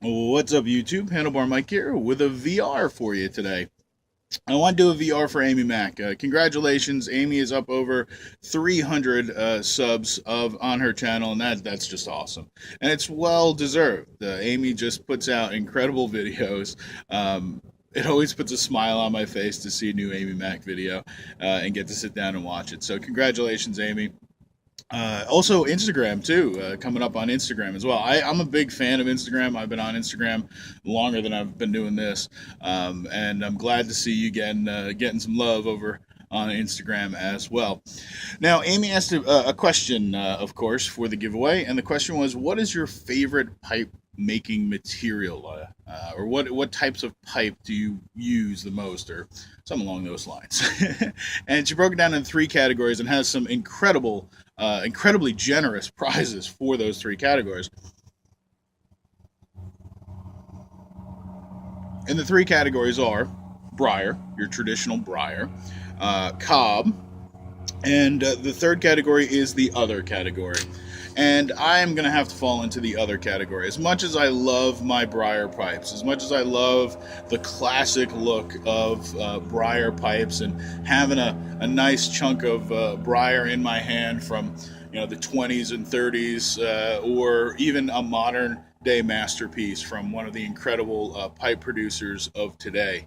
What's up, YouTube? Handlebar Mike here with a VR for you today. I want to do a VR for Amy Mack. Congratulations, Amy is up over 300 subs of on her channel, and that's just awesome, and it's well deserved. Amy just puts out incredible videos. It always puts a smile on my face to see a new Amy Mack video and get to sit down and watch it. So congratulations, Amy. Also, Instagram too, coming up on Instagram as well. I'm a big fan of Instagram. I've been on Instagram longer than I've been doing this, and I'm glad to see you getting some love over on Instagram as well. Now, Amy asked a question, of course, for the giveaway, and the question was, "What is your favorite pipe making material, or what types of pipe do you use the most, or something along those lines?" And she broke it down in three categories and has some incredibly generous prizes for those three categories. And the three categories are briar, your traditional briar, cob, and the third category is the other category. And I am going to have to fall into the other category. As much as I love my briar pipes, as much as I love the classic look of briar pipes and having a nice chunk of briar in my hand from the 20s and 30s, or even a modern day masterpiece from one of the incredible pipe producers of today.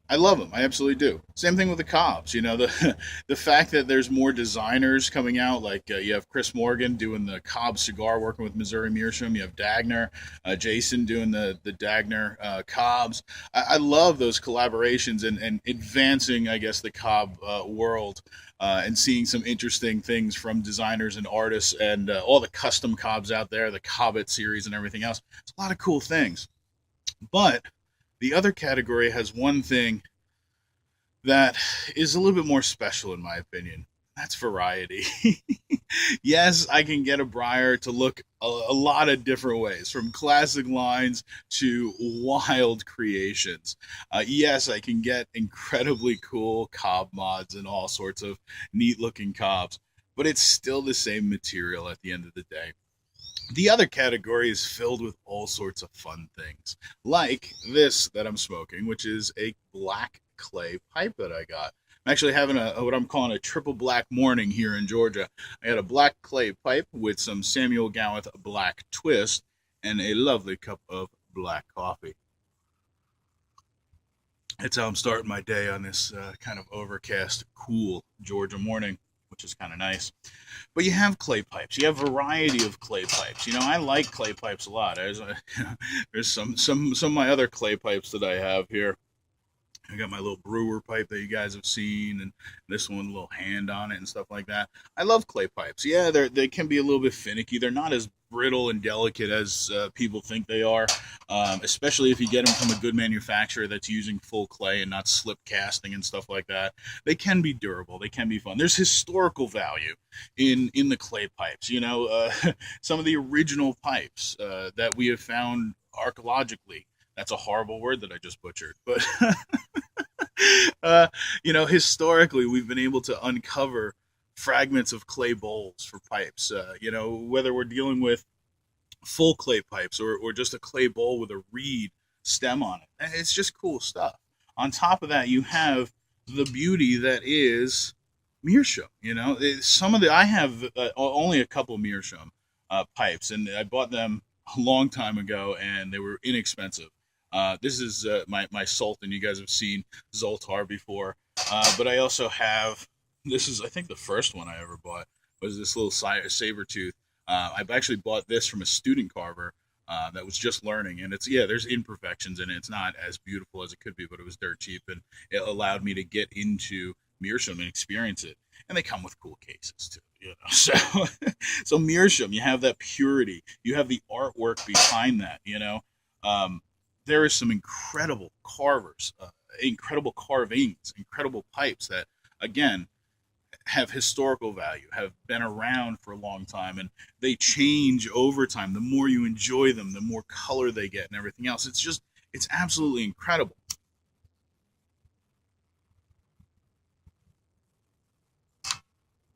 I love them. I absolutely do. Same thing with the cobs. The fact that there's more designers coming out, like you have Chris Morgan doing the Cobb cigar, working with Missouri Meerschaum. You have Dagner, Jason doing the Dagner cobs. I love those collaborations and advancing, I guess, the cob world. And seeing some interesting things from designers and artists and all the custom cobs out there, the Cobbit series and everything else. It's a lot of cool things. But the other category has one thing that is a little bit more special, in my opinion. That's variety. Yes, I can get a briar to look a lot of different ways, from classic lines to wild creations. Yes, I can get incredibly cool cob mods and all sorts of neat looking cobs, but it's still the same material at the end of the day. The other category is filled with all sorts of fun things, like this that I'm smoking, which is a black clay pipe that I got. I'm actually having what I'm calling a triple black morning here in Georgia. I got a black clay pipe with some Samuel Gawith black twist and a lovely cup of black coffee. That's how I'm starting my day on this kind of overcast, cool Georgia morning, which is kind of nice. But you have clay pipes. You have variety of clay pipes. I like clay pipes a lot. There's some of my other clay pipes that I have here. I got my little brewer pipe that you guys have seen, and this one, a little hand on it and stuff like that. I love clay pipes. Yeah, they can be a little bit finicky. They're not as brittle and delicate as people think they are, especially if you get them from a good manufacturer that's using full clay and not slip casting and stuff like that. They can be durable. They can be fun. There's historical value in the clay pipes. Some of the original pipes that we have found archaeologically. That's a horrible word that I just butchered, but historically, we've been able to uncover fragments of clay bowls for pipes. Whether we're dealing with full clay pipes or just a clay bowl with a reed stem on it. It's just cool stuff. On top of that, you have the beauty that is Meerschaum. I have only a couple Meerschaum pipes, and I bought them a long time ago, and they were inexpensive. This is my Sultan. You guys have seen Zoltar before, but I also have. This is, I think, the first one I ever bought was this little saber tooth. I've actually bought this from a student carver that was just learning, and there's imperfections in it. It's not as beautiful as it could be, but it was dirt cheap, and it allowed me to get into Meerschaum and experience it. And they come with cool cases too. So Meerschaum, you have that purity, you have the artwork behind that. There is some incredible carvers, incredible carvings, incredible pipes that, again, have historical value, have been around for a long time, and they change over time. The more you enjoy them, the more color they get and everything else. It's absolutely incredible.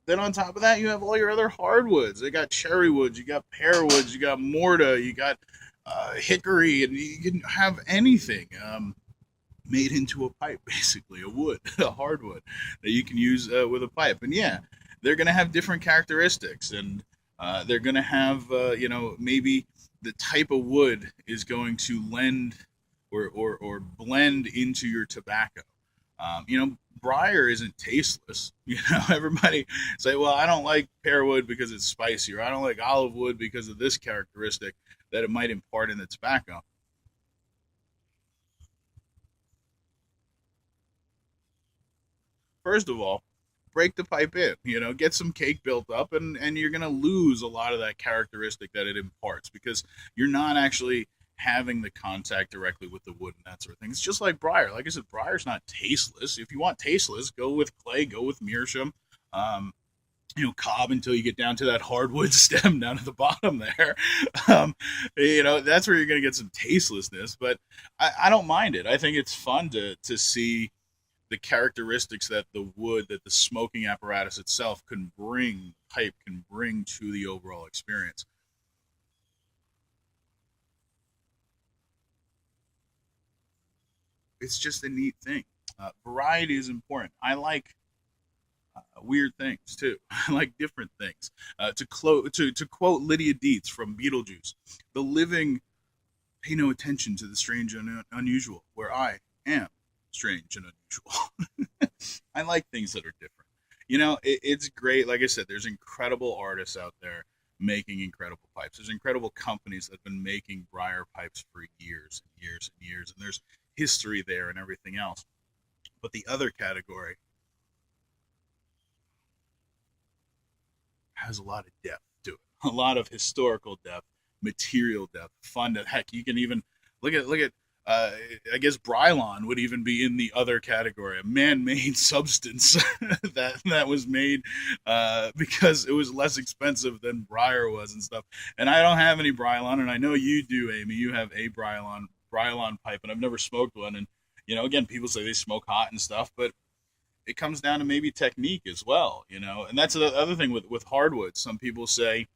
Then on top of that, you have all your other hardwoods. They got cherry woods, you got pear woods, you got morta, you got hickory, and you can have anything made into a pipe, basically a wood, a hardwood that you can use with a pipe. And yeah, they're going to have different characteristics, and they're going to have maybe the type of wood is going to lend or blend into your tobacco. Briar isn't tasteless. Everybody say, well, I don't like pear wood because it's spicy, or I don't like olive wood because of this characteristic that it might impart in the tobacco. First of all, break the pipe in, get some cake built up, and you're going to lose a lot of that characteristic that it imparts because you're not actually having the contact directly with the wood and that sort of thing. It's just like briar. Like I said, briar's not tasteless. If you want tasteless, go with clay, go with meerschaum. Um, cob until you get down to that hardwood stem down at the bottom there. Um, that's where you're going to get some tastelessness. But I don't mind it. I think it's fun to see the characteristics that the wood, that the smoking apparatus itself pipe can bring to the overall experience. It's just a neat thing. Variety is important. I like weird things too. I like different things. To quote Lydia Dietz from Beetlejuice, the living pay no attention to the strange and unusual, where I am strange and unusual. I like things that are different. It's great. Like I said, there's incredible artists out there making incredible pipes. There's incredible companies that have been making briar pipes for years and years and years, and there's history there and everything else. But the other category has a lot of depth to it, a lot of historical depth, material depth, fun. Heck, you can even look at. I guess Brylon would even be in the other category, a man-made substance that was made because it was less expensive than briar was and stuff. And I don't have any Brylon, and I know you do, Amy. You have a Brylon pipe, and I've never smoked one. And again, people say they smoke hot and stuff, but it comes down to maybe technique as well. And that's the other thing with hardwood. Some people say,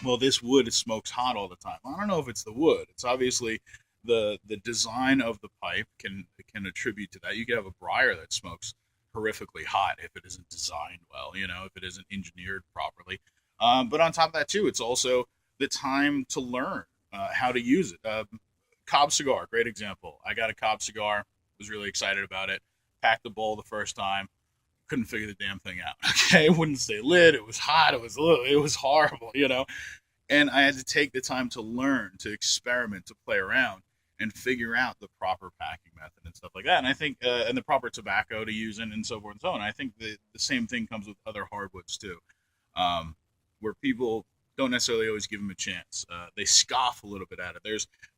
well, this wood smokes hot all the time. I don't know if it's the wood. It's obviously the design of the pipe can attribute to that. You could have a briar that smokes horrifically hot if it isn't designed well, if it isn't engineered properly. But on top of that too, it's also the time to learn how to use it. Cobb cigar, great example. I got a Cobb cigar, was really excited about it. Packed the bowl the first time, couldn't figure the damn thing out. Okay, it wouldn't stay lit. It was hot. It was horrible. And I had to take the time to learn, to experiment, to play around, and figure out the proper packing method and stuff like that. And I think, and the proper tobacco to use and so forth and so on. I think the same thing comes with other hardwoods too, where people don't necessarily always give them a chance. They scoff a little bit at it.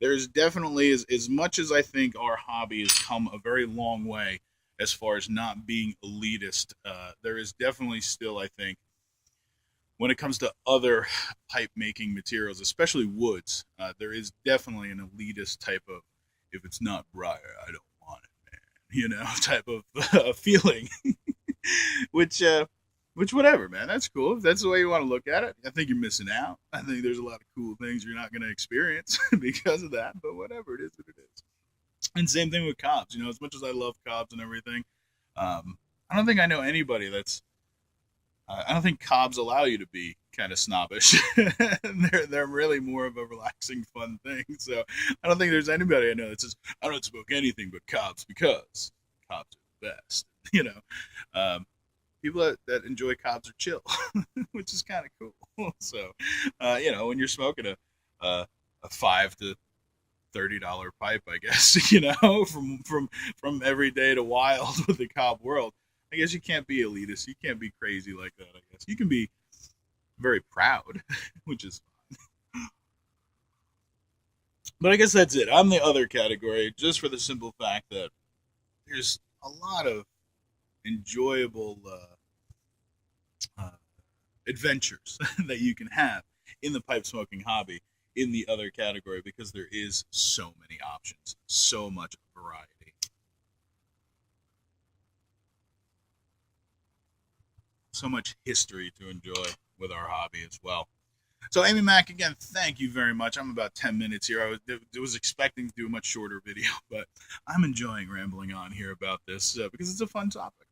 There's definitely, as much as I think our hobby has come a very long way as far as not being elitist, there is definitely still, I think, when it comes to other pipe making materials, especially woods, there is definitely an elitist type of, if it's not briar, I don't want it, man, type of feeling, which, whatever, man, that's cool. If that's the way you want to look at it, I think you're missing out. I think there's a lot of cool things you're not going to experience because of that, but whatever, it is what it is. And same thing with cobs, as much as I love cobs and everything, I don't think I know anybody that's I don't think cobs allow you to be kind of snobbish. they're really more of a relaxing, fun thing. So I don't think there's anybody I know that says I don't smoke anything but cobs because cobs are the best. Um, People that enjoy cobs are chill, which is kind of cool. So when you're smoking a $5 to $30 pipe, I guess from everyday to wild with the cob world. I guess you can't be elitist. You can't be crazy like that. I guess you can be very proud, which is fine. But I guess that's it. I'm the other category, just for the simple fact that there's a lot of enjoyable adventures that you can have in the pipe smoking hobby in the other category because there is so many options, so much variety. So much history to enjoy with our hobby as well. So, Amy Mack, again, thank you very much. I'm about 10 minutes here. I was expecting to do a much shorter video, but I'm enjoying rambling on here about this because it's a fun topic.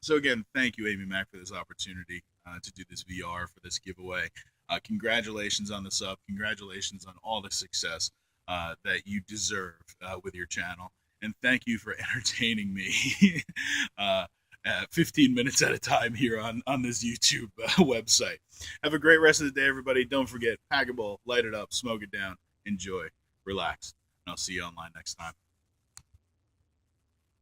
So, again, thank you, Amy Mack, for this opportunity to do this VR for this giveaway. Congratulations on the sub. Congratulations on all the success that you deserve with your channel. And thank you for entertaining me uh, 15 minutes at a time here on this YouTube website. Have a great rest of the day, everybody. Don't forget, pack a bowl, light it up, smoke it down, enjoy, relax. And I'll see you online next time.